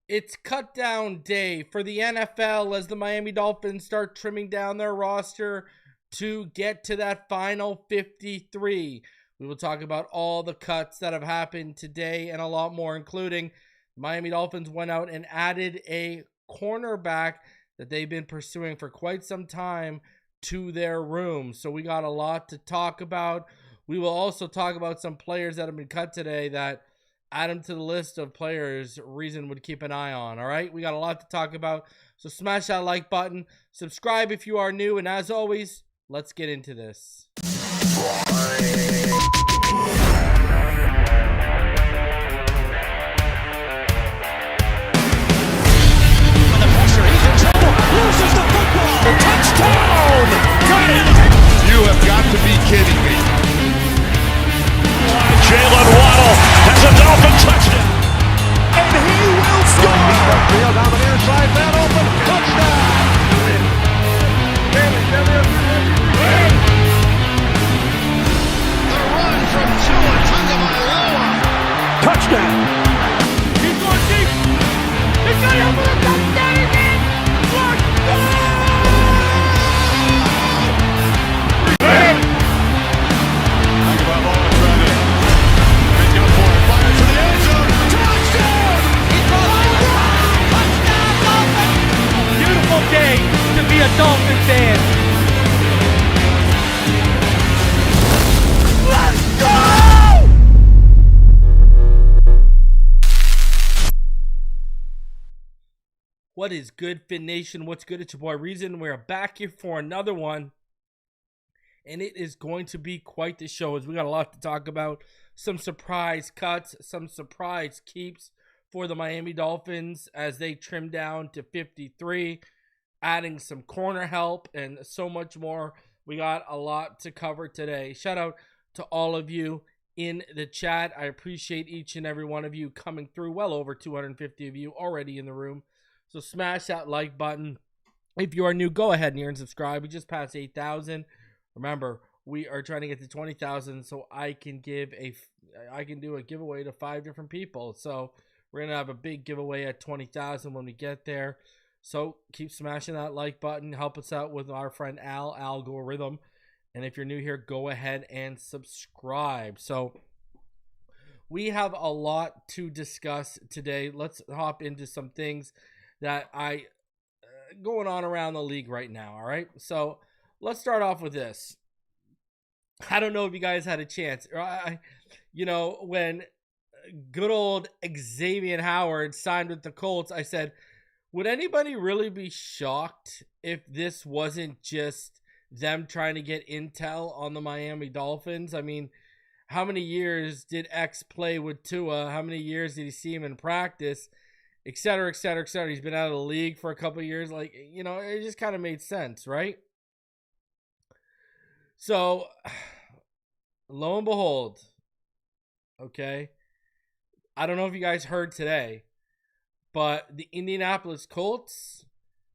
It's cut down day for the NFL as the Miami Dolphins start trimming down their roster to get to that final 53. We will talk about all the cuts that have happened today and a lot more, including Miami Dolphins went out and added a cornerback that they've been pursuing for quite some time to their room. So we got a lot to talk about. We will also talk about some players that have been cut today that add them to the list of players Reason would keep an eye on. All right, we got a lot to talk about. So smash that like button, subscribe if you are new, and as always, let's get into this. Loses the football. Touchdown! Got it! You have got to be kidding me. Jalen Waddle has a Dolphin touchdown. And he will score! Field down the near side, man open, touchdown! The run from Tua Tagovailoa. Touchdown! He's going deep. He's going over the touchdown again. Tagovailoa trying to make up for it. Fires to the end zone. Touchdown! Beautiful day to be a Dolphin fan. Let's go! What is good, Fin Nation? What's good? It's your boy Reason. We're back here for another one, and it is going to be quite the show as we got a lot to talk about. Some surprise cuts, some surprise keeps for the Miami Dolphins as they trim down to 53, adding some corner help and so much more. We got a lot to cover today. Shout out to all of you in the chat. I appreciate each and every one of you coming through. Well over 250 of you already in the room. So smash that like button. If you are new, go ahead and subscribe. We just passed 8,000. Remember, we are trying to get to 20,000 so I can do a giveaway to 5 different people. So we're going to have a big giveaway at 20,000 when we get there. So keep smashing that like button. Help us out with our friend Al Algorithm. And if you're new here, go ahead and subscribe. So we have a lot to discuss today. Let's hop into some things that going on around the league right now. All right. So let's start off with this. I don't know if you guys had a chance. When good old Xavier Howard signed with the Colts, I said, would anybody really be shocked if this wasn't just them trying to get intel on the Miami Dolphins? I mean, how many years did X play with Tua? How many years did he see him in practice? Et cetera, et cetera, et cetera. He's been out of the league for a couple of years. It just kind of made sense, right? So, lo and behold, okay, I don't know if you guys heard today, but the Indianapolis Colts,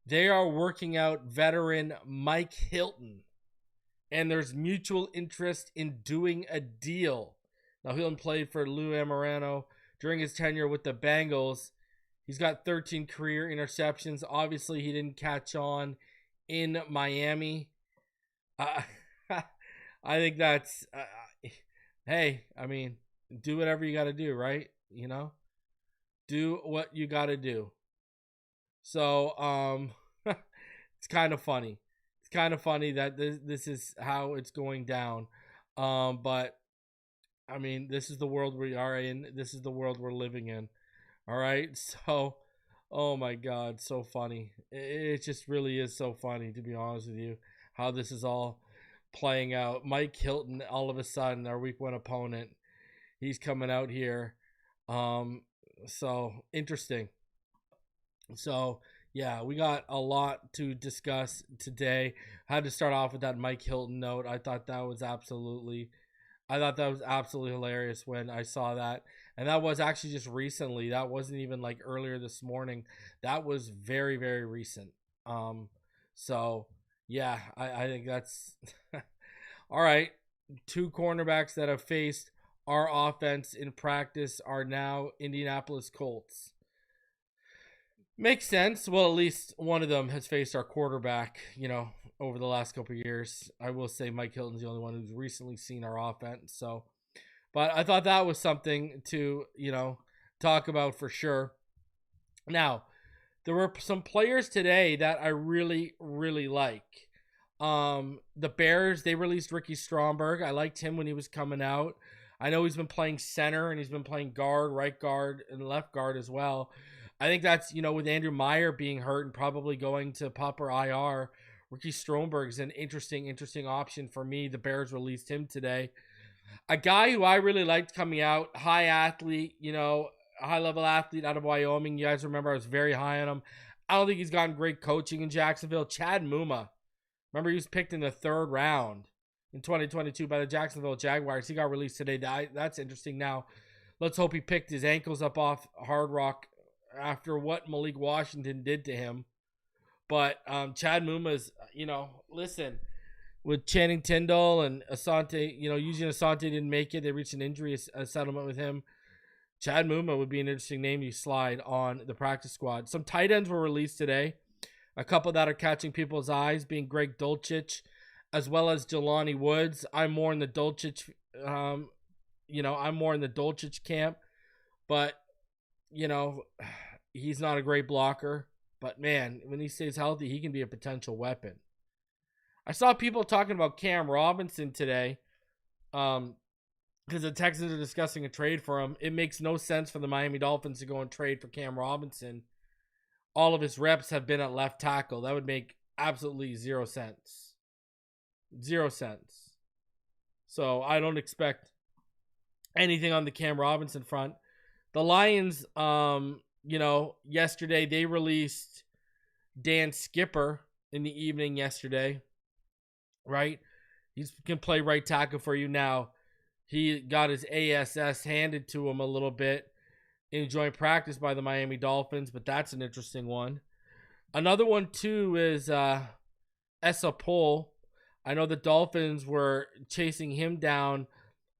they are working out veteran Mike Hilton, and there's mutual interest in doing a deal. Now, Hilton played for Lou Amorano during his tenure with the Bengals. He's got 13 career interceptions. Obviously, he didn't catch on in Miami. I think that's, hey, I mean, do whatever you got to do, right? Do what you got to do. So, it's kind of funny. It's kind of funny that this is how it's going down. But, I mean, this is the world we are in. This is the world we're living in. All right, so, oh my God, so funny. It just really is so funny, to be honest with you, how this is all playing out. Mike Hilton, all of a sudden, our week 1 opponent, he's coming out here. So, interesting. So, yeah, we got a lot to discuss today. I had to start off with that Mike Hilton note. I thought that was absolutely hilarious when I saw that. And that was actually just recently. That wasn't even like earlier this morning. That was very, very recent. So yeah, I think that's all right. 2 cornerbacks that have faced our offense in practice are now Indianapolis Colts. Makes sense. Well, at least one of them has faced our quarterback, over the last couple of years. I will say Mike Hilton's the only one who's recently seen our offense. So, but I thought that was something to, talk about for sure. Now, there were some players today that I really, really like. The Bears, they released Ricky Stromberg. I liked him when he was coming out. I know he's been playing center and he's been playing guard, right guard, and left guard as well. I think that's, with Andrew Meyer being hurt and probably going to PUP or IR, Ricky Stromberg is an interesting option for me. The Bears released him today. A guy who I really liked coming out, high athlete, high-level athlete out of Wyoming. You guys remember I was very high on him. I don't think he's gotten great coaching in Jacksonville. Chad Muma. Remember he was picked in the 3rd round in 2022 by the Jacksonville Jaguars. He got released today. That's interesting. Now, let's hope he picked his ankles up off Hard Rock after what Malik Washington did to him. But Chad Muma's, listen, with Channing Tindall and Asante, usually Asante didn't make it. They reached an injury settlement with him. Chad Muma would be an interesting name you slide on the practice squad. Some tight ends were released today. A couple that are catching people's eyes being Greg Dulcich as well as Jelani Woods. I'm more in the Dulcich, camp. But, he's not a great blocker. But, man, when he stays healthy, he can be a potential weapon. I saw people talking about Cam Robinson today because the Texans are discussing a trade for him. It makes no sense for the Miami Dolphins to go and trade for Cam Robinson. All of his reps have been at left tackle. That would make absolutely 0 sense. 0 cents. So I don't expect anything on the Cam Robinson front. The Lions, yesterday they released Dan Skipper in the evening yesterday, right? He can play right tackle for you now. He got his ASS handed to him a little bit in joint practice by the Miami Dolphins, but that's an interesting one. Another one, too, is Essa Pohl. I know the Dolphins were chasing him down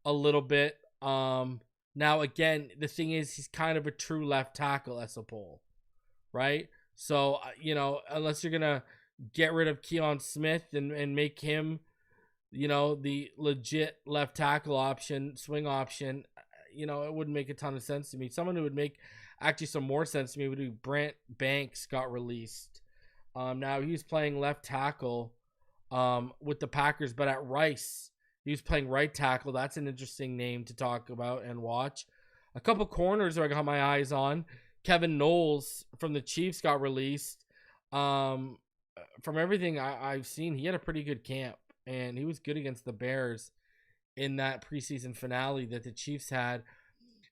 a little bit. Now, again, the thing is, he's kind of a true left tackle, Essa Pohl, right? So, unless you're going to get rid of Keon Smith and make him, the legit left tackle option, swing option, it wouldn't make a ton of sense to me. Someone who would make actually some more sense to me would be Brant Banks got released. Now, he was playing left tackle with the Packers, but at Rice, he was playing right tackle. That's an interesting name to talk about and watch. A couple corners I got my eyes on. Kevin Knowles from the Chiefs got released. From everything I've seen, he had a pretty good camp, and he was good against the Bears in that preseason finale that the Chiefs had.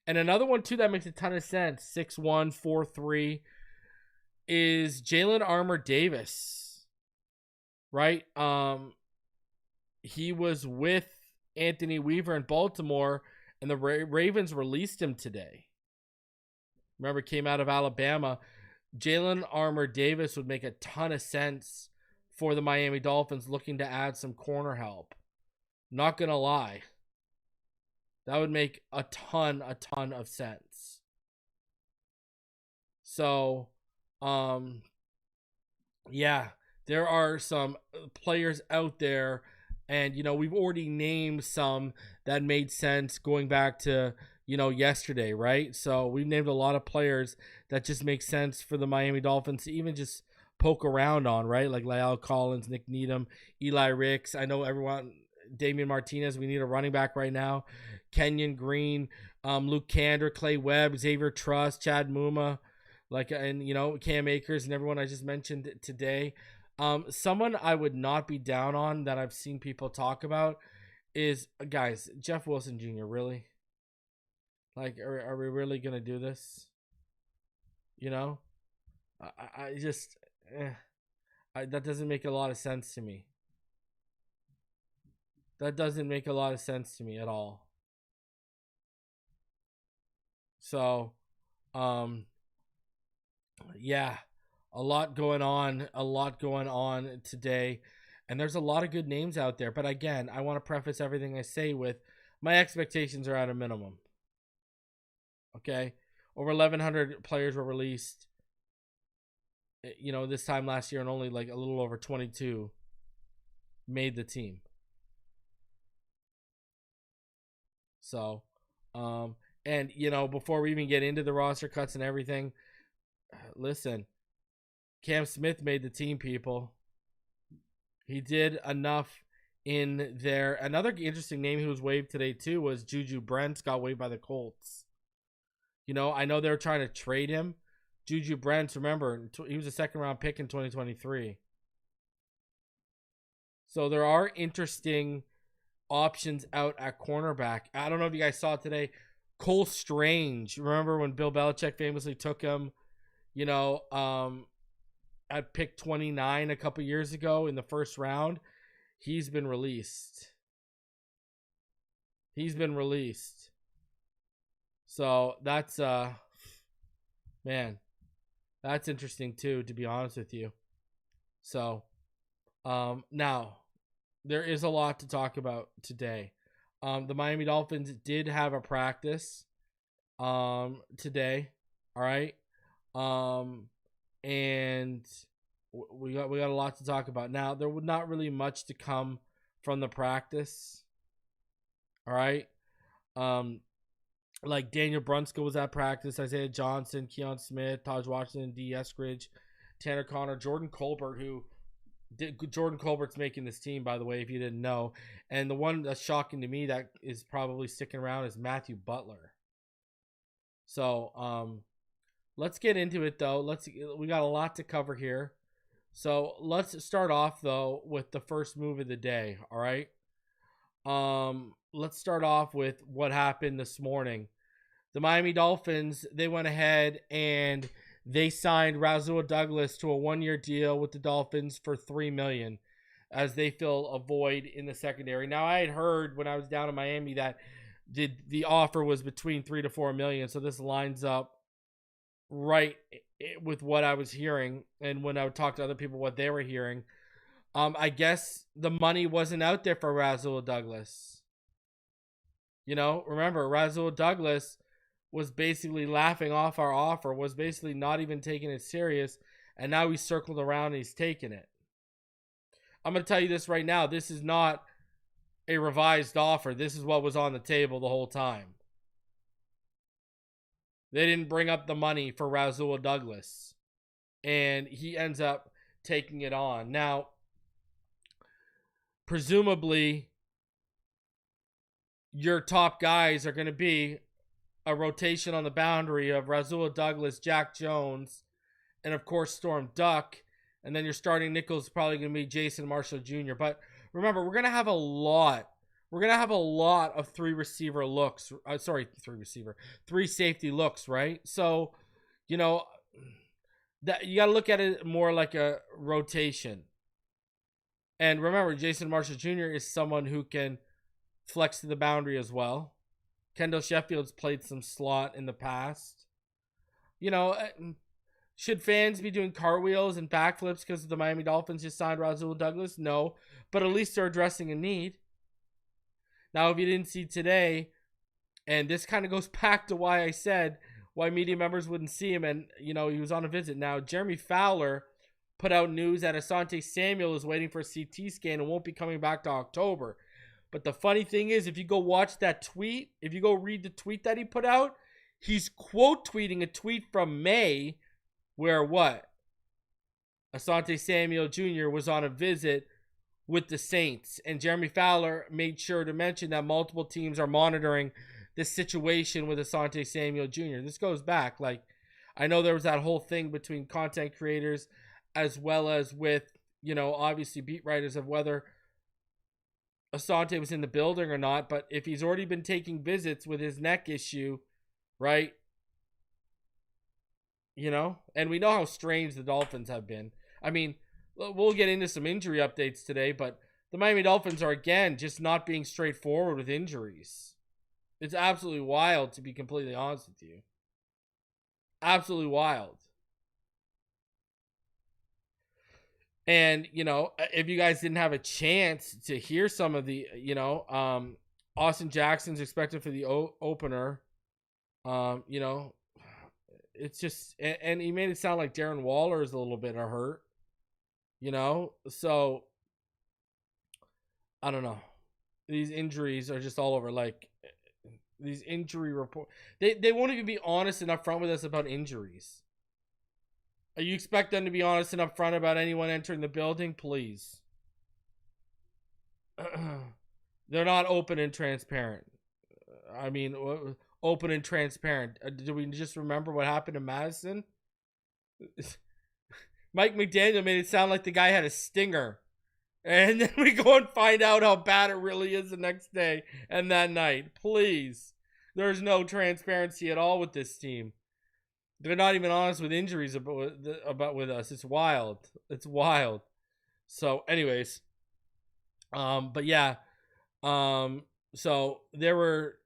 And another one, too, that makes a ton of sense, 6'1", 4'3", is Jalen Armour Davis, right? He was with Anthony Weaver in Baltimore, and the Ravens released him today. Remember, came out of Alabama. Jalen Armour Davis would make a ton of sense for the Miami Dolphins looking to add some corner help. Not going to lie. That would make a ton of sense. So, yeah, there are some players out there, and, we've already named some that made sense going back to, yesterday, right? So we've named a lot of players that just make sense for the Miami Dolphins to even just poke around on, right? Like La'el Collins, Nick Needham, Eli Ricks. I know everyone... Damian Martinez, we need a running back right now. Kenyon Green, Luke Kander, Clay Webb, Xavier Truss, Chad Muma, and Cam Akers and everyone I just mentioned today. Someone I would not be down on that I've seen people talk about is, guys, Jeff Wilson Jr. Really? Are we really gonna do this? I just that doesn't make a lot of sense to me. That doesn't make a lot of sense to me at all. So, yeah, a lot going on today. And there's a lot of good names out there. But again, I want to preface everything I say with my expectations are at a minimum. Okay? Over 1,100 players were released. this time last year, and only like a little over 22 made the team. So, and before we even get into the roster cuts and everything, listen, Cam Smith made the team, people. He did enough in there. Another interesting name who was waived today too was Juju Brents, got waived by the Colts. I know they were trying to trade him. Juju Brents, remember, he was a second-round pick in 2023. So there are interesting options out at cornerback. I don't know if you guys saw it today. Cole Strange, remember when Bill Belichick famously took him, at pick 29 a couple years ago in the first round? He's been released. So that's man, that's interesting too, to be honest with you. So now there is a lot to talk about today. The Miami Dolphins did have a practice today. All right. And we got a lot to talk about. Now, there would not really much to come from the practice. All right. Like Daniel Brunskill was at practice, Isaiah Johnson, Keon Smith, Taj Washington, D. Eskridge, Tanner Connor, Jordan Colbert's making this team, by the way, if you didn't know. And the one that's shocking to me that is probably sticking around is Matthew Butler. So, let's get into it though. We got a lot to cover here. So let's start off though with the first move of the day. All right. Let's start off with what happened this morning. The Miami Dolphins, they went ahead and they signed Rasul Douglas to a 1-year deal with the Dolphins for $3 million as they fill a void in the secondary. Now, I had heard when I was down in Miami that the offer was between $3 to $4 million. So this lines up right with what I was hearing, and when I would talk to other people what they were hearing. I guess the money wasn't out there for Rasul Douglas. Remember, Rasul Douglas was basically laughing off our offer, was basically not even taking it serious, and now he's circled around and he's taking it. I'm going to tell you this right now. This is not a revised offer. This is what was on the table the whole time. They didn't bring up the money for Rasul Douglas, and he ends up taking it on. Now, presumably, your top guys are going to be a rotation on the boundary of Rasul Douglas, Jack Jones, and of course Storm Duck. And then your starting nickel is probably going to be Jason Marshall Jr. But remember, we're going to have a lot. We're going to have a lot of three safety looks, right? So, that you got to look at it more like a rotation. And remember, Jason Marshall Jr. is someone who can flex to the boundary as well. Kendall Sheffield's played some slot in the past. Should fans be doing cartwheels and backflips because the Miami Dolphins just signed Rasul Douglas? No, but at least they're addressing a need. Now, if you didn't see today, and this kind of goes back to why I said why media members wouldn't see him, and, he was on a visit. Now, Jeremy Fowler put out news that Asante Samuel is waiting for a CT scan and won't be coming back to October. But the funny thing is, if you go watch that tweet, if you go read the tweet that he put out, he's quote tweeting a tweet from May where what? Asante Samuel Jr. was on a visit with the Saints, and Jeremy Fowler made sure to mention that multiple teams are monitoring the situation with Asante Samuel Jr. This goes back, I know there was that whole thing between content creators as well as with, obviously beat writers of whether Asante was in the building or not, but if he's already been taking visits with his neck issue, right? And we know how strange the Dolphins have been. I mean, we'll get into some injury updates today, but the Miami Dolphins are, again, just not being straightforward with injuries. It's absolutely wild, to be completely honest with you. Absolutely wild. And, if you guys didn't have a chance to hear some of the, Austin Jackson's expected for the opener. it's just, and he made it sound like Darren Waller is a little bit hurt, so I don't know. These injuries are just all over. Like, these injury report, they won't even be honest and upfront with us about injuries. You expect them to be honest and upfront about anyone entering the building? Please. They're not open and transparent. I mean, open and transparent. Do we just remember what happened to Madison? Mike McDaniel made it sound like the guy had a stinger. And then we go and find out how bad it really is the next day and that night. Please. There's no transparency at all with this team. They're not even honest with injuries about with us. It's wild. It's wild. So, anyways. But yeah. So there were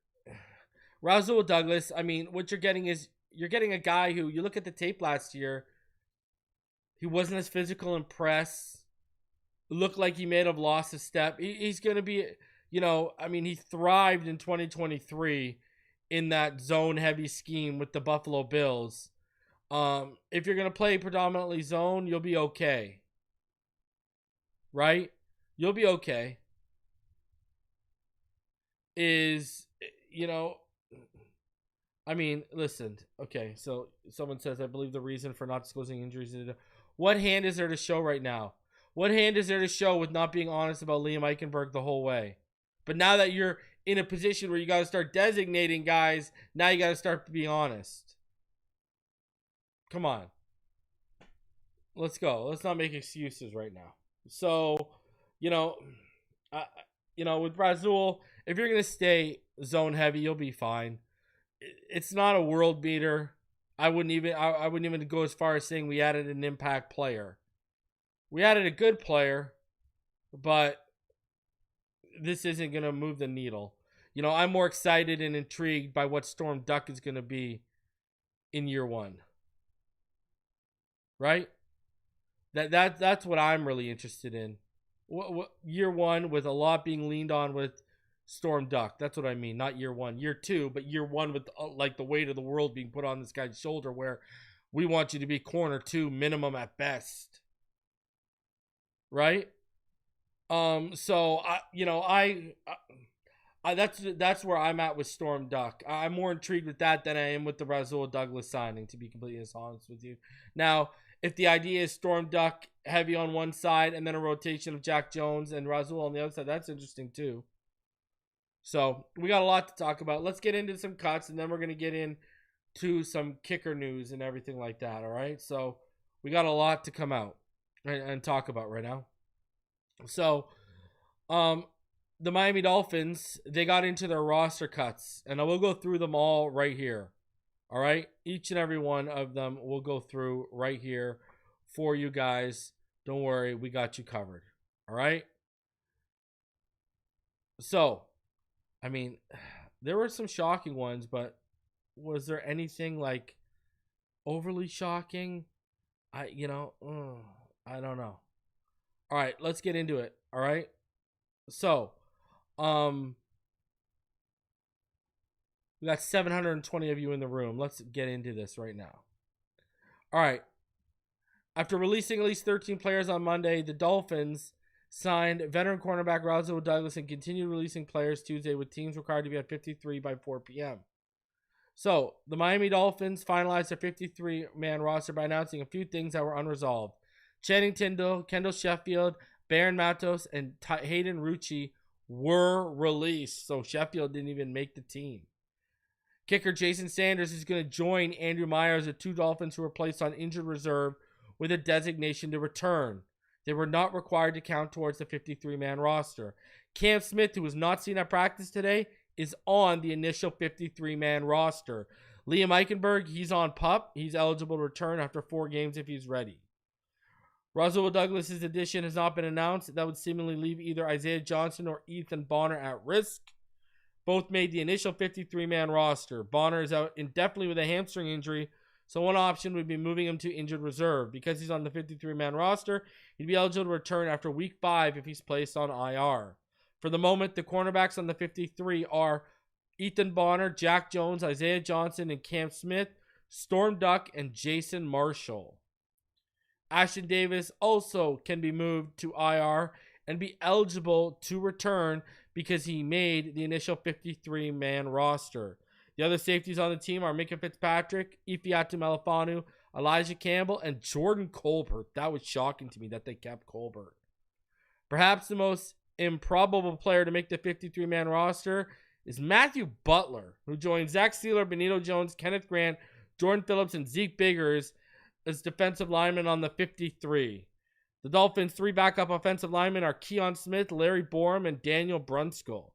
Rasul Douglas. I mean, what you're getting is you're getting a guy who, you look at the tape last year, he wasn't as physical in press. Looked like he may have lost a step. He's going to be, I mean, he thrived in 2023 in that zone heavy scheme with the Buffalo Bills. If you're going to play predominantly zone, you'll be okay. Right? You'll be okay. I mean, listen. Okay, so someone says, I believe the reason for not disclosing injuries is, what hand is there to show right now? What hand is there to show with not being honest about Liam Eichenberg the whole way? But now that you're in a position where you got to start designating guys, now you got to start being honest. Come on. Let's go. Let's not make excuses right now. So, with Rasul, if you're going to stay zone heavy, you'll be fine. It's not a world beater. I wouldn't even go as far as saying we added an impact player. We added a good player, but this isn't going to move the needle. I'm more excited and intrigued by what Storm Duck is going to be in year one. Right? That's what I'm really interested in. What year one, with a lot being leaned on with Storm Duck. That's what I mean. Not year one. Year two, but year one with like the weight of the world being put on this guy's shoulder, where we want you to be corner 2 minimum at best. Right? So that's where I'm at with Storm Duck. I'm more intrigued with that than I am with the Rasul Douglas signing, to be completely honest with you. Now, if the idea is Storm Duck heavy on one side and then a rotation of Jack Jones and Rasul on the other side, that's interesting too. So we got a lot to talk about. Let's get into some cuts, and then we're going to get into some kicker news and everything like that. All right. So we got a lot to come out and talk about right now. So, the Miami Dolphins, they got into their roster cuts, and I will go through them all right here. All right. Each and every one of them we'll go through right here for you guys. Don't worry. We got you covered. All right. So, I mean, there were some shocking ones, but was there anything like overly shocking? I don't know. All right, let's get into it. All right. So, we got 720 of you in the room. Let's get into this right now. All right. After releasing at least 13 players on Monday, the Dolphins signed veteran cornerback Rasul Douglas and continued releasing players Tuesday, with teams required to be at 53 by 4 p.m. So, the Miami Dolphins finalized their 53-man roster by announcing a few things that were unresolved. Channing Tindall, Kendall Sheffield, Baron Matos, and Hayden Rucci were released. So, Sheffield didn't even make the team. Kicker Jason Sanders is going to join Andrew Myers, the 2 Dolphins who were placed on injured reserve with a designation to return. They were not required to count towards the 53-man roster. Cam Smith, who was not seen at practice today, is on the initial 53-man roster. Liam Eichenberg, he's on PUP. He's eligible to return after 4 games if he's ready. Rasul Douglas' addition has not been announced. That would seemingly leave either Isaiah Johnson or Ethan Bonner at risk. Both made the initial 53-man roster. Bonner is out indefinitely with a hamstring injury, so one option would be moving him to injured reserve. Because he's on the 53-man roster, he'd be eligible to return after week 5 if he's placed on IR. For the moment, the cornerbacks on the 53 are Ethan Bonner, Jack Jones, Isaiah Johnson, and Cam Smith. Storm Duck, and Jason Marshall. Ashton Davis also can be moved to IR and be eligible to return because he made the initial 53-man roster. The other safeties on the team are Micah Fitzpatrick, Ifeatu Malafanu, Elijah Campbell, and Jordan Colbert. That was shocking to me that they kept Colbert. Perhaps the most improbable player to make the 53-man roster is Matthew Butler, who joined Zach Sealer, Benito Jones, Kenneth Grant, Jordan Phillips, and Zeke Biggers as defensive linemen on the 53. The Dolphins' 3 backup offensive linemen are Keon Smith, Larry Borum, and Daniel Brunskill.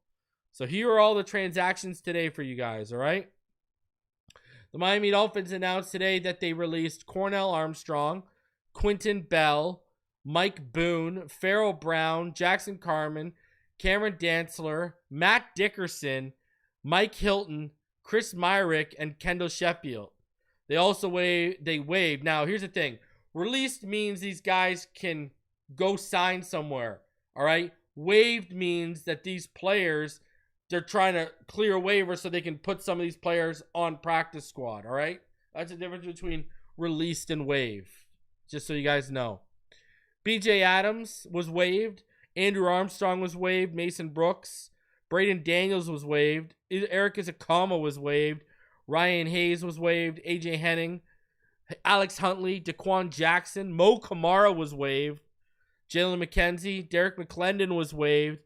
So here are all the transactions today for you guys, all right? The Miami Dolphins announced today that they released Cornell Armstrong, Quentin Bell, Mike Boone, Farrell Brown, Jackson Carman, Cameron Dantzler, Matt Dickerson, Mike Hilton, Chris Myrick, and Kendall Sheffield. They also waived. Now, here's the thing. Released means these guys can go sign somewhere, all right? Waived means that these players, they're trying to clear a waiver so they can put some of these players on practice squad, all right? That's the difference between released and waived, just so you guys know. BJ Adams was waived. Andrew Armstrong was waived. Mason Brooks. Braden Daniels was waived. Eric Izakama was waived. Ryan Hayes was waived. AJ Henning. Alex Huntley. Daquan Jackson. Mo Kamara was waived. Jalen McKenzie. Derek McClendon was waived.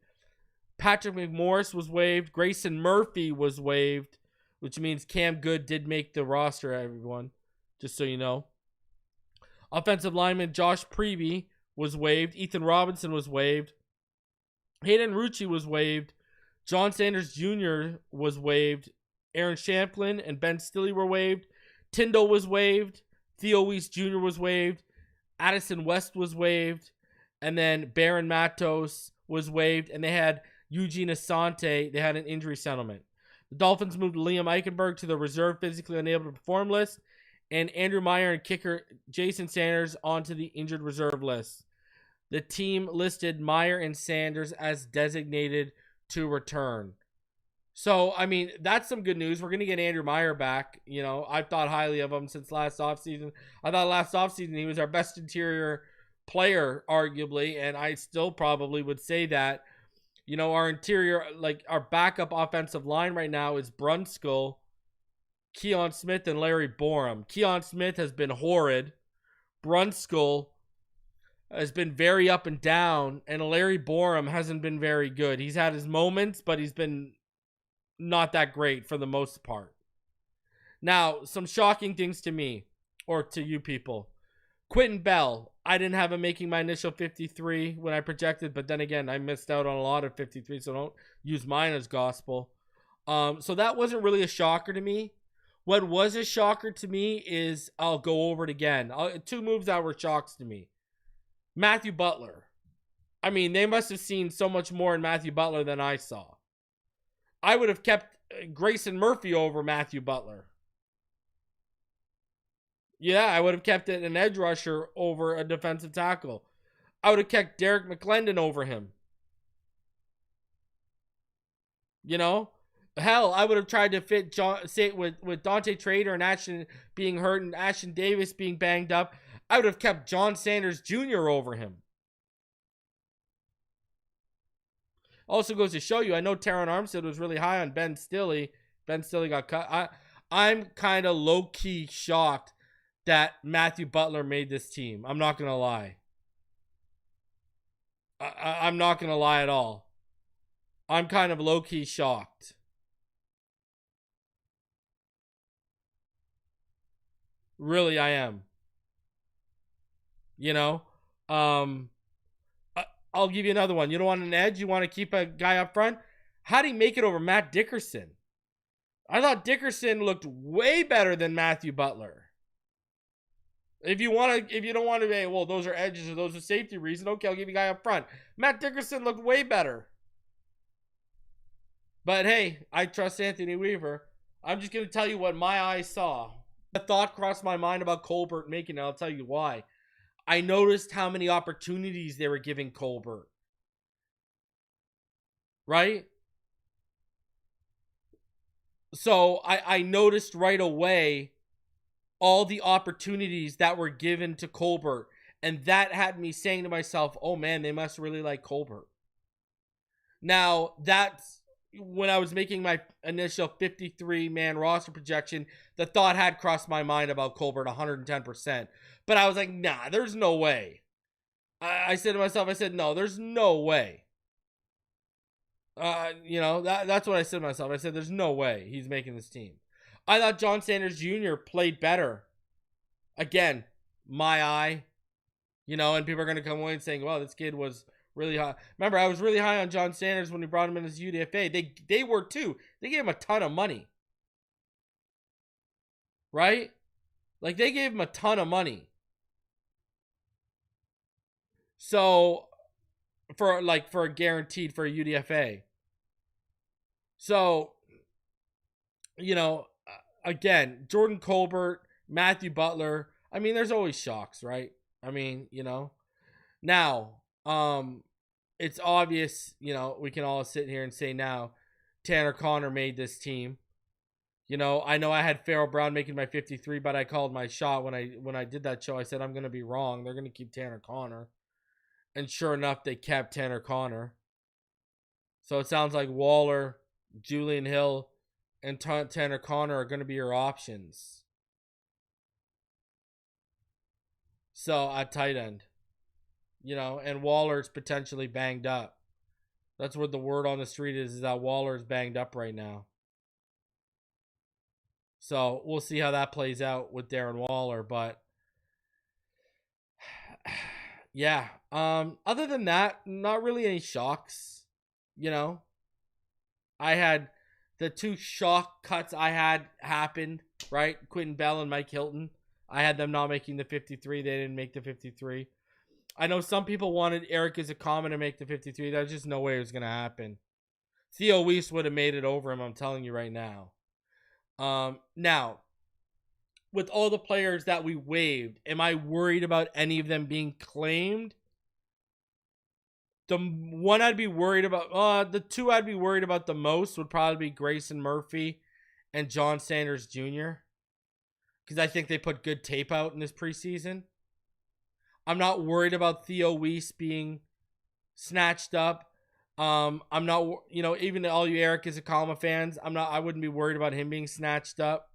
Patrick McMorris was waived. Grayson Murphy was waived, which means Cam Good did make the roster, everyone, just so you know. Offensive lineman Josh Preby was waived. Ethan Robinson was waived. Hayden Rucci was waived. John Sanders Jr. was waived. Aaron Shamplin and Ben Stilley were waived. Tyndall was waived. Theo Weiss Jr. was waived. Addison West was waived. And then Baron Matos was waived. And they had Eugene Asante. They had an injury settlement. The Dolphins moved Liam Eichenberg to the reserve physically unable to perform list. And Andrew Meyer and kicker Jason Sanders onto the injured reserve list. The team listed Meyer and Sanders as designated to return. So, I mean, that's some good news. We're going to get Andrew Meyer back. You know, I've thought highly of him since last offseason. I thought last offseason he was our best interior player, arguably, and I still probably would say that. You know, our interior, like our backup offensive line right now is Brunskill, Keon Smith, and Larry Borum. Keon Smith has been horrid. Brunskill has been very up and down, and Larry Borum hasn't been very good. He's had his moments, but he's been not that great for the most part. Now, some shocking things to me, or to you people. Quentin Bell, I didn't have him making my initial 53 when I projected, but then again, I missed out on a lot of 53, so don't use mine as gospel. So that wasn't really a shocker to me. What was a shocker to me is, I'll go over it again. 2 moves that were shocks to me. Matthew Butler. I mean, they must have seen so much more in Matthew Butler than I saw. I would have kept Grayson Murphy over Matthew Butler. Yeah, I would have kept it an edge rusher over a defensive tackle. I would have kept Derek McClendon over him. You know? Hell, I would have tried to fit with Dante Trader and Ashton being hurt and Ashton Davis being banged up. I would have kept John Sanders Jr. over him. Also goes to show you, I know Taron Armstead was really high on Ben Stilley. Ben Stilley got cut. I'm kind of low-key shocked that Matthew Butler made this team. I'm not going to lie. I'm not going to lie at all. I'm kind of low-key shocked. Really, I am. You know? I'll give you another one. You don't want an edge? You want to keep a guy up front? How do you make it over Matt Dickerson? I thought Dickerson looked way better than Matthew Butler. If you don't want to, hey, well, those are edges or those are safety reasons, okay, I'll give you a guy up front. Matt Dickerson looked way better. But hey, I trust Anthony Weaver. I'm just going to tell you what my eyes saw. A thought crossed my mind about Colbert making it. I'll tell you why. I noticed how many opportunities they were giving Colbert. Right? So I noticed right away all the opportunities that were given to Colbert. And that had me saying to myself, oh man, they must really like Colbert. Now, that's when I was making my initial 53-man roster projection, the thought had crossed my mind about Colbert 110%. But I was like, nah, there's no way. I said to myself, no, there's no way. That's what I said to myself. I said, there's no way he's making this team. I thought John Sanders Jr. played better. Again, my eye. And people are going to come away and saying, well, this kid was really high. Remember, I was really high on John Sanders when we brought him in as UDFA. They were too. They gave him a ton of money. Right? Like, they gave him a ton of money. So, for a guaranteed for a UDFA. So, again, Jordan Colbert, Matthew Butler. I mean, there's always shocks, right? I mean, now, it's obvious, we can all sit here and say now, Tanner Conner made this team. I know I had Farrell Brown making my 53, but I called my shot when I did that show. I said, I'm going to be wrong. They're going to keep Tanner Conner. And sure enough, they kept Tanner Conner. So it sounds like Waller, Julian Hill, and Tanner Conner are going to be your options. So at tight end, and Waller's potentially banged up. That's what the word on the street is that Waller's banged up right now. So we'll see how that plays out with Darren Waller. But yeah, other than that, not really any shocks. I had the two shock cuts I had happened, right? Quentin Bell and Mike Hilton. I had them not making the 53. They didn't make the 53. I know some people wanted Eric Izakama to make the 53. There's just no way it was going to happen. Theo Weiss would have made it over him, I'm telling you right now. Now, with all the players that we waived, am I worried about any of them being claimed? The one I'd be worried about, the two I'd be worried about the most would probably be Grayson Murphy and John Sanders Jr., because I think they put good tape out in this preseason. I'm not worried about Theo Weiss being snatched up. I'm not, even all you Eric Izakama fans, I wouldn't be worried about him being snatched up.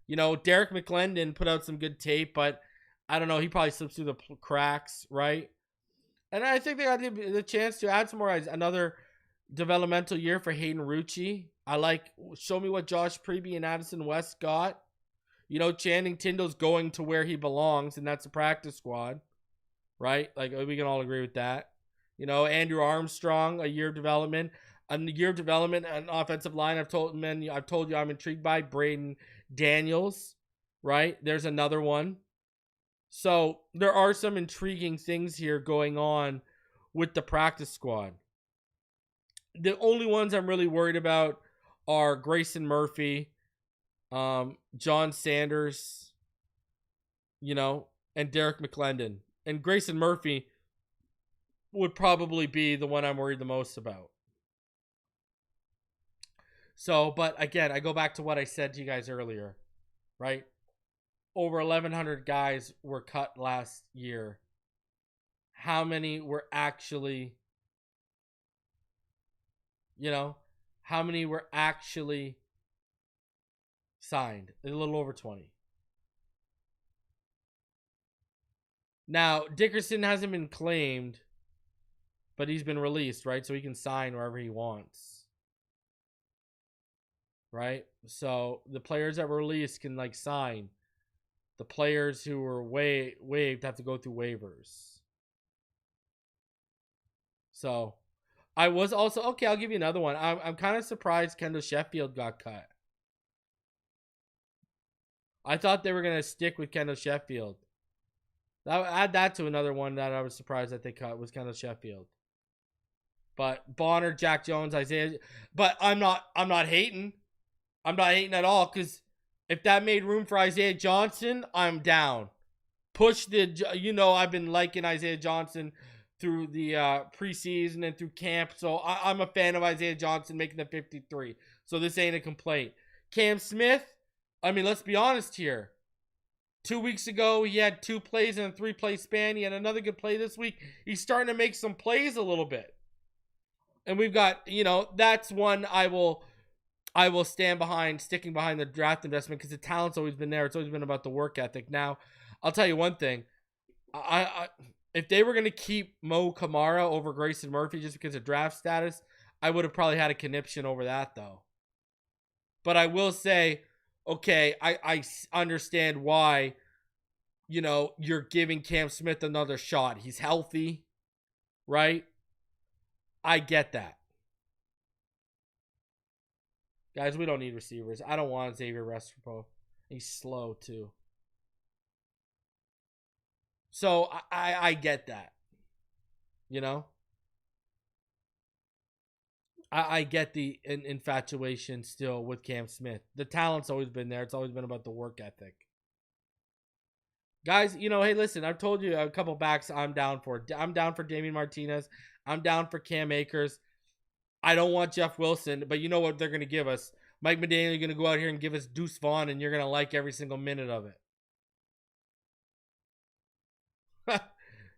Derek McClendon put out some good tape, but I don't know, he probably slips through the cracks, right? And I think they got the chance to add some more, another developmental year for Hayden Rucci. Show me what Josh Preby and Addison West got. Channing Tindall's going to where he belongs, and that's the practice squad, right? Like, we can all agree with that. Andrew Armstrong, a year of development. A year of development, an offensive line I've told you I'm intrigued by. Braden Daniels, right? There's another one. So, there are some intriguing things here going on with the practice squad. The only ones I'm really worried about are Grayson Murphy, John Sanders, and Derek McClendon. And Grayson Murphy would probably be the one I'm worried the most about. So, but again, I go back to what I said to you guys earlier, right? Over 1,100 guys were cut last year. How many were actually, how many were actually signed? A little over 20. Now, Dickerson hasn't been claimed, but he's been released, right? So he can sign wherever he wants. Right? So the players that were released can sign. The players who were waived have to go through waivers. So I was also, okay, I'll give you another one. I'm kind of surprised Kendall Sheffield got cut. I thought they were going to stick with Kendall Sheffield. Add that to another one that I was surprised that they cut was Kendall Sheffield. But Bonner, Jack Jones, Isaiah. But I'm not hating. I'm not hating at all, because if that made room for Isaiah Johnson, I'm down. Push I've been liking Isaiah Johnson through the preseason and through camp. So I'm a fan of Isaiah Johnson making the 53. So this ain't a complaint. Cam Smith, let's be honest here. 2 weeks ago, he had 2 plays in a 3-play span. He had another good play this week. He's starting to make some plays a little bit. And we've got, that's one I will stand behind, sticking behind the draft investment, because the talent's always been there. It's always been about the work ethic. Now, I'll tell you one thing. If they were going to keep Mo Kamara over Grayson Murphy just because of draft status, I would have probably had a conniption over that, though. But I will say, okay, I understand why, you're giving Cam Smith another shot. He's healthy, right? I get that. Guys, we don't need receivers. I don't want Xavier Restrepo. He's slow, too. So, I get that. I get the infatuation still with Cam Smith. The talent's always been there. It's always been about the work ethic. Guys, hey, listen, I've told you a couple backs I'm down for. I'm down for Damian Martinez. I'm down for Cam Akers. I don't want Jeff Wilson, but you know what they're going to give us. Mike McDaniel, going to go out here and give us Deuce Vaughn, and you're going to like every single minute of it.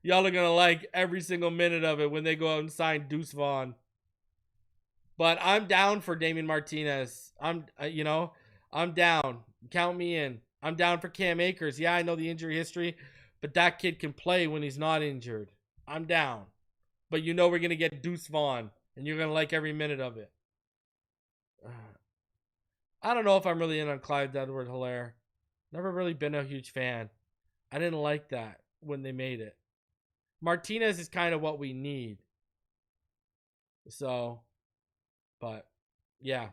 Y'all are going to like every single minute of it when they go out and sign Deuce Vaughn. But I'm down for Damian Martinez. I'm down. Count me in. I'm down for Cam Akers. Yeah, I know the injury history, but that kid can play when he's not injured. I'm down. But we're going to get Deuce Vaughn, and you're going to like every minute of it. I don't know if I'm really in on Clyde Edwards-Helaire. Never really been a huge fan. I didn't like that when they made it. Martinez is kind of what we need. So, but, yeah.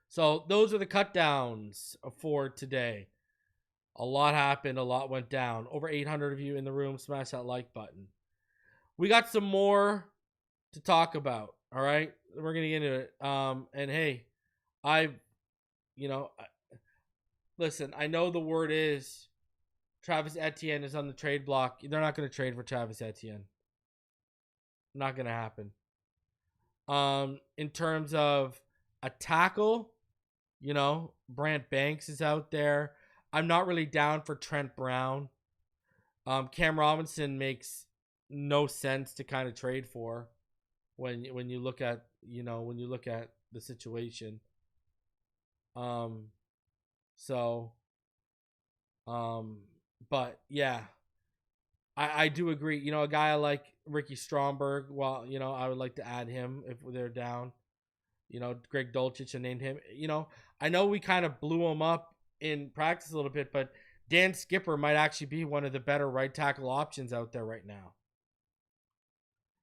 So, those are the cut downs for today. A lot happened. A lot went down. Over 800 of you in the room. Smash that like button. We got some more to talk about. All right? We're going to get into it. And, hey, listen, I know the word is Travis Etienne is on the trade block. They're not going to trade for Travis Etienne. Not going to happen. In terms of a tackle, Brant Banks is out there. I'm not really down for Trent Brown. Cam Robinson makes no sense to kind of trade for when you look at the situation. But yeah, I do agree. A guy like Ricky Stromberg, well, I would like to add him if they're down. Greg Dulcich, and named him. I know we kind of blew him up in practice a little bit, but Dan Skipper might actually be one of the better right tackle options out there right now.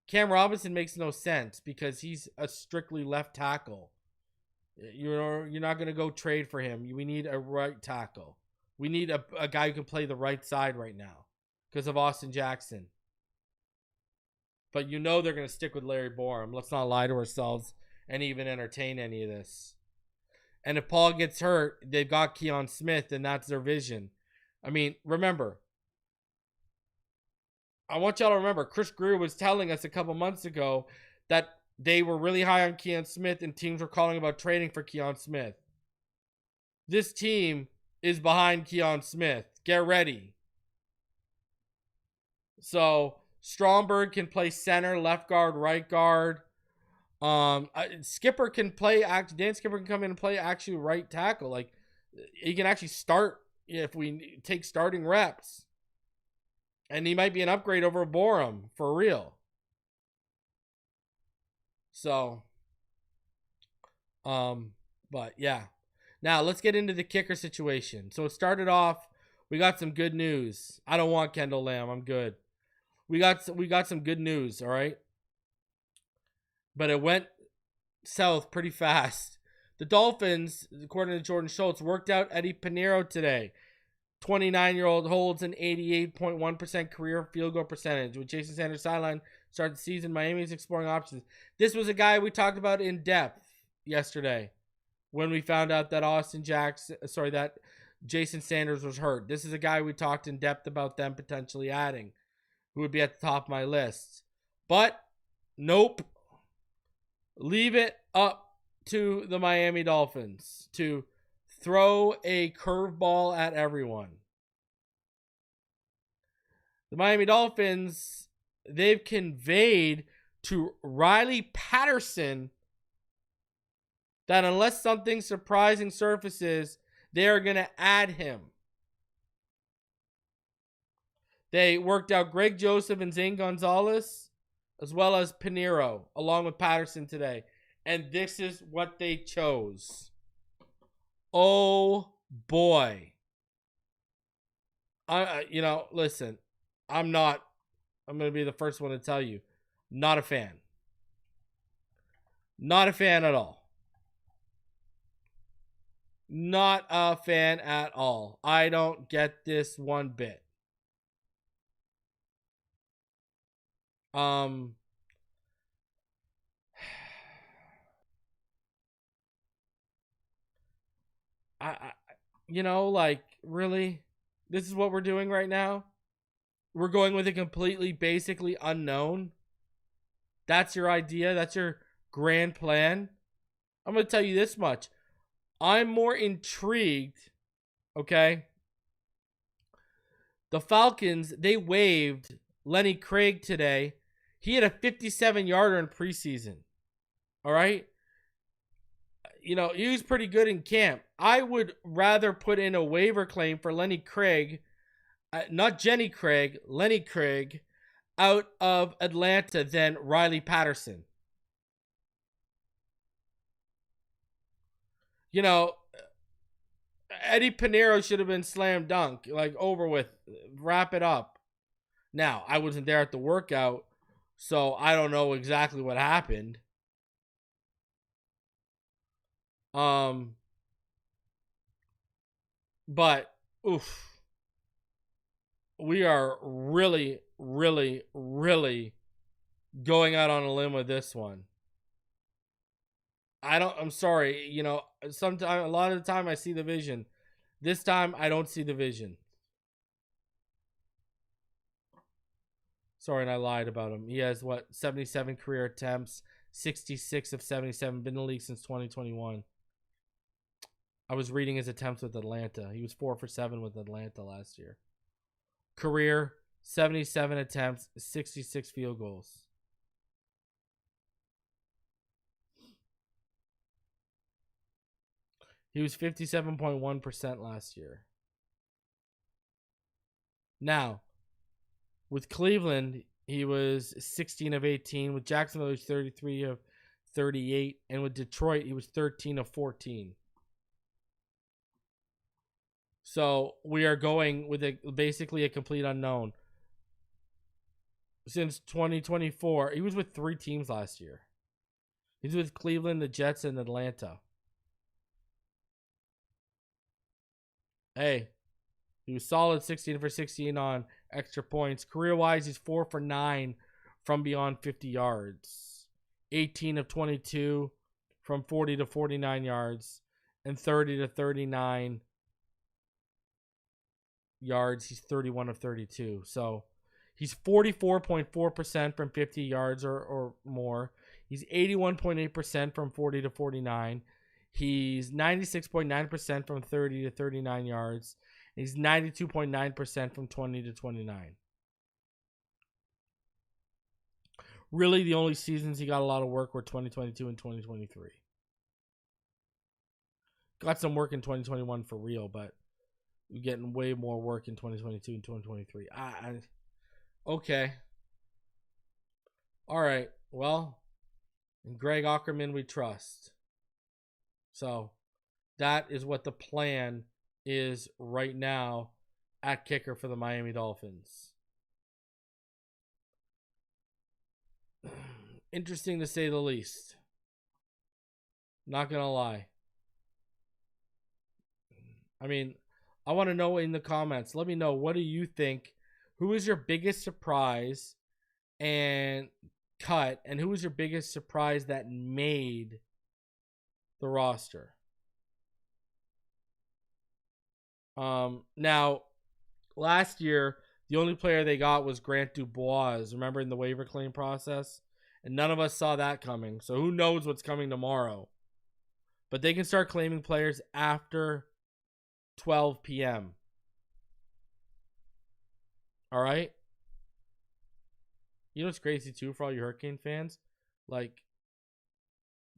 Cam Robinson makes no sense because he's a strictly left tackle. You're not going to go trade for him. We need a right tackle. We need a guy who can play the right side right now because of Austin Jackson. But they're going to stick with Larry Borum. Let's not lie to ourselves and even entertain any of this. And if Paul gets hurt, they've got Keon Smith, and that's their vision. I mean, remember, I want y'all to remember, Chris Greer was telling us a couple months ago that they were really high on Keon Smith, and teams were calling about trading for Keon Smith. This team is behind Keon Smith. Get ready. So, Stromberg can play center, left guard, right guard. Skipper can play. Dan Skipper can come in and play actually right tackle. Like, he can actually start if we take starting reps. And he might be an upgrade over Borum for real. So, but yeah. Now let's get into the kicker situation. So it started off. We got some good news. I don't want Kendall Lamb. I'm good. We got some good news. All right. But it went south pretty fast. The Dolphins, according to Jordan Schultz, worked out Eddy Pineiro today. 29-year-old holds an 88.1% career field goal percentage. With Jason Sanders sideline start the season, Miami is exploring options. This was a guy we talked about in depth yesterday when we found out that that Jason Sanders was hurt. This is a guy we talked in depth about them potentially adding, who would be at the top of my list. But nope. Leave it up to the Miami Dolphins to throw a curveball at everyone. The Miami Dolphins, they've conveyed to Riley Patterson that unless something surprising surfaces, they are going to add him. They worked out Greg Joseph and Zane Gonzalez, as well as Pineiro, along with Patterson today. And this is what they chose. Oh, boy. Listen, I'm going to be the first one to tell you, not a fan. Not a fan at all. Not a fan at all. I don't get this one bit. Really? This is what we're doing right now? We're going with a completely, basically unknown? That's your idea? That's your grand plan? I'm going to tell you this much. I'm more intrigued, okay? The Falcons, they waived Lenny Craig today. He had a 57-yarder in preseason, all right? He was pretty good in camp. I would rather put in a waiver claim for Lenny Craig, not Jenny Craig, Lenny Craig, out of Atlanta than Riley Patterson. Eddy Pineiro should have been slam dunk, over with, wrap it up. Now, I wasn't there at the workout, so I don't know exactly what happened. But, we are really, really, really going out on a limb with this one. I'm sorry, sometimes, a lot of the time I see the vision. This time I don't see the vision. Sorry, and I lied about him. He has 77 career attempts, 66 of 77, been in the league since 2021. I was reading his attempts with Atlanta. He was 4 for 7 with Atlanta last year. Career, 77 attempts, 66 field goals. He was 57.1% last year. Now, with Cleveland, he was 16 of 18. With Jacksonville, he was 33 of 38. And with Detroit, he was 13 of 14. So we are going with basically a complete unknown. Since 2024, he was with 3 teams last year. He's with Cleveland, the Jets, and Atlanta. Hey, he was solid, 16 for 16 on extra points. Career-wise, he's 4 for 9 from beyond 50 yards. 18 of 22 from 40 to 49 yards. And 30 to 39 yards. He's 31 of 32. So he's 44.4% from 50 yards or more. He's 81.8% from 40 to 49. He's 96.9% from 30 to 39 yards. He's 92.9% from 20 to 29. Really, the only seasons he got a lot of work were 2022 and 2023. Got some work in 2021 for real, but we're getting way more work in 2022 and 2023. Okay. All right. Well, in Greg Ackerman we trust. So that is what the plan is right now at kicker for the Miami Dolphins. Interesting to say the least. Not going to lie. I mean, I want to know in the comments. Let me know, what do you think? Who is your biggest surprise and cut? And who was your biggest surprise that made the roster? Now, last year, the only player they got was Grant Dubois. Remember, in the waiver claim process? And none of us saw that coming. So who knows what's coming tomorrow? But they can start claiming players after 12 p.m. All right? You know what's crazy too for all you Hurricane fans? Like,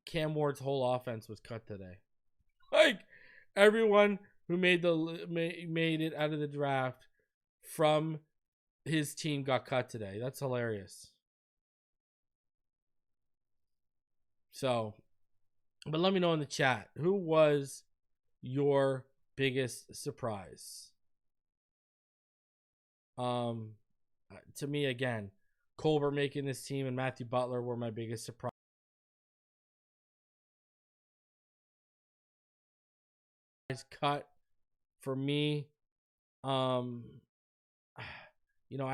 Cam Ward's whole offense was cut today. Like, everyone who made it out of the draft from his team got cut today. That's hilarious. So, but let me know in the chat, who was your biggest surprise? To me, again, Colbert making this team and Matthew Butler were my biggest surprise. Cut for me. I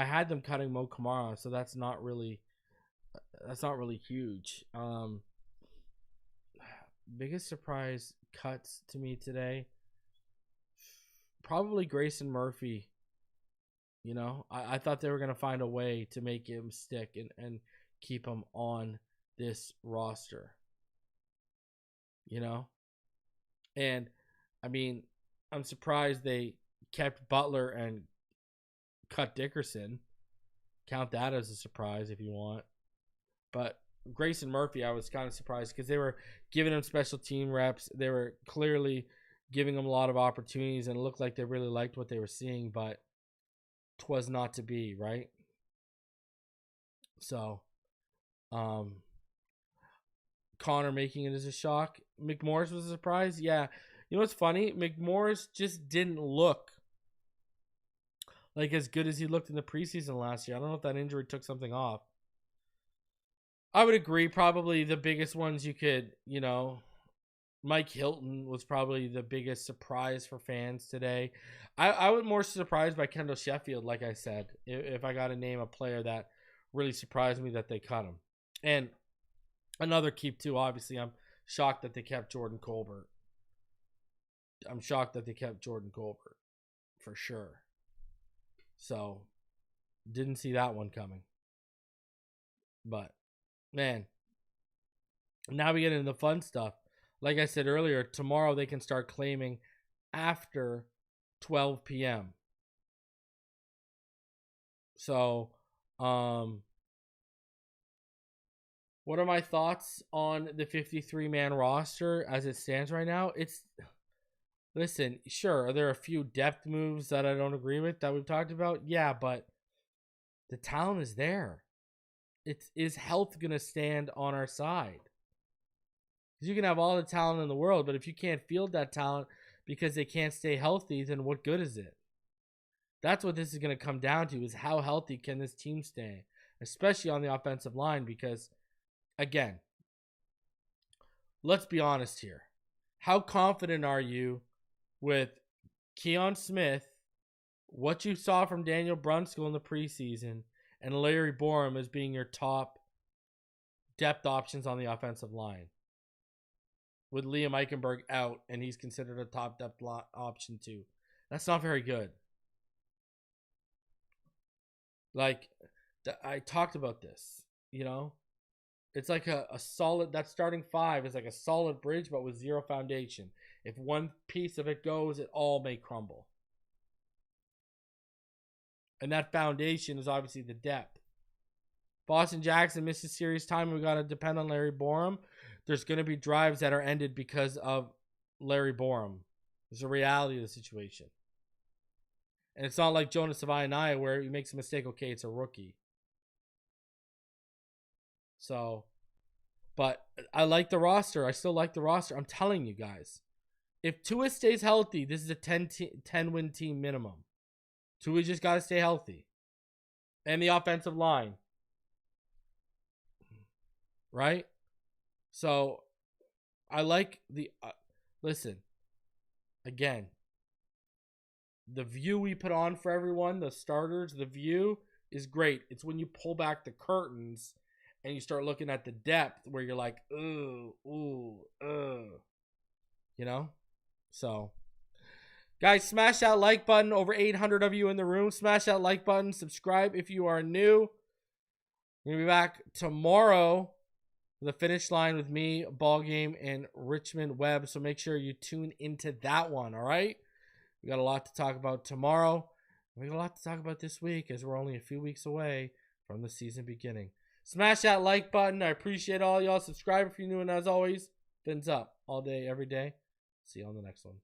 had them cutting Mo Kamara, so that's not really huge. Biggest surprise cuts to me today, probably Grayson Murphy. I thought they were going to find a way to make him stick and keep him on this roster. And I mean, I'm surprised they kept Butler and cut Dickerson. Count that as a surprise if you want. But Grayson Murphy, I was kind of surprised because they were giving him special team reps. They were clearly giving him a lot of opportunities, and it looked like they really liked what they were seeing, but 'twas not to be, right? So, Connor making it as a shock. McMorris was a surprise. Yeah. You know what's funny? McMorris just didn't look like as good as he looked in the preseason last year. I don't know if that injury took something off. I would agree. Probably the biggest ones you could, Mike Hilton was probably the biggest surprise for fans today. I was more surprised by Kendall Sheffield, like I said, if I got to name a player that really surprised me that they cut him. And another keep too, obviously, I'm shocked that they kept Jordan Colbert. For sure. So, didn't see that one coming. But, man, now we get into the fun stuff. Like I said earlier, tomorrow they can start claiming after 12 p.m. So, what are my thoughts on the 53-man roster as it stands right now? Listen, sure, are there a few depth moves that I don't agree with that we've talked about? Yeah, but the talent is there. Is health going to stand on our side? Because you can have all the talent in the world, but if you can't field that talent because they can't stay healthy, then what good is it? That's what this is going to come down to, is how healthy can this team stay, especially on the offensive line, because, again, let's be honest here. How confident are you with Keon Smith, what you saw from Daniel Brunskill in the preseason, and Larry Borum as being your top depth options on the offensive line? With Liam Eichenberg out, and he's considered a top depth option too. That's not very good. Like, I talked about this, It's like a solid, that starting five is like a solid bridge, but with zero foundation. If one piece of it goes, it all may crumble. And that foundation is obviously the depth. Boston Jackson misses serious time. We got to depend on Larry Borum. There's going to be drives that are ended because of Larry Borum. It's a reality of the situation. And it's not like Jonas Savaianaya where he makes a mistake. Okay, it's a rookie. So, but I like the roster. I still like the roster. I'm telling you guys, if Tua stays healthy, this is a 10-win team minimum. Tua just got to stay healthy. And the offensive line. Right? So, I like the... listen, again, the view we put on for everyone, the starters, the view is great. It's when you pull back the curtains and you start looking at the depth where you're like, So, guys, smash that like button. Over 800 of you in the room. Smash that like button. Subscribe if you are new. We're going to be back tomorrow. The finish line with me, ball game, and Richmond Webb. So make sure you tune into that one, all right? We got a lot to talk about tomorrow. We got a lot to talk about this week as we're only a few weeks away from the season beginning. Smash that like button. I appreciate all y'all. Subscribe if you're new, and as always, fins up all day, every day. See you on the next one.